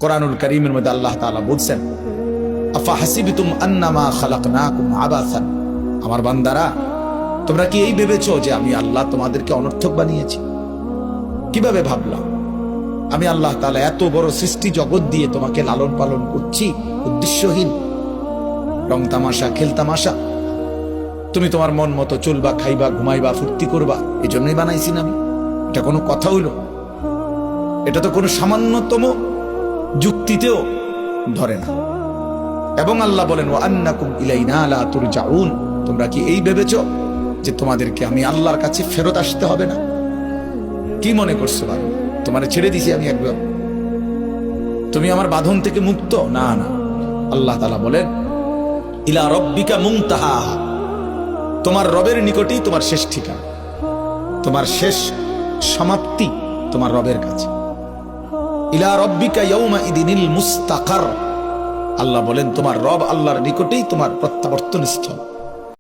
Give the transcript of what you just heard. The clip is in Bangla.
কোরআনুল কারীমের মধ্যে আল্লাহ তাআলা বলছেন, আফা হাসিবতুম আন্নামা খালাকনাকুম আবাসান, আমার বান্দারা তোমরা কি এই ভেবেছো যে আমি আল্লাহ তোমাদেরকে অনর্থক বানিয়েছি? কিভাবে ভাবলাম? আমি আল্লাহ তাআলা এত বড় সৃষ্টি জগৎ দিয়ে তোমাকে লালন পালন করছি উদ্দেশ্যহীন, রং তামাশা খেল তামাশা, তুমি তোমার মন মতো চলবা, খাইবা, ঘুমাইবা, ফুর্তি করবা, এই জন্যই বানাইছি না আমি? এটা কোনো কথা হইল? এটা তো কোনো সামান্যতম যুক্তিতেও ধরে না। এবং আল্লাহ বলেন, ওয়া আন্নাকুম ইলাইনা লা তুরজাউন, তোমরা কি এই ভেবেছো যে তোমাদেরকে আমি আল্লাহর কাছে ফেরত আসতে হবে না? কি মনে করছো ভাই, তোমারে ছেড়ে দিছি আমি একবার? তুমি আমার বাঁধন থেকে মুক্ত? না না, আল্লাহ তাআলা বলেন, ইলা রব্বিকা মুনতাহা, তোমার রবের নিকটেই তোমার শেষ ঠিকানা, তোমার শেষ সমাপ্তি তোমার রবের কাছে। ইলা রব্বিকা ইয়াউমা ইদিনিল মুস্তাকার, আল্লাহ বলেন তোমার রব আল্লাহর নিকটেই তোমার প্রত্যাবর্তন স্থল।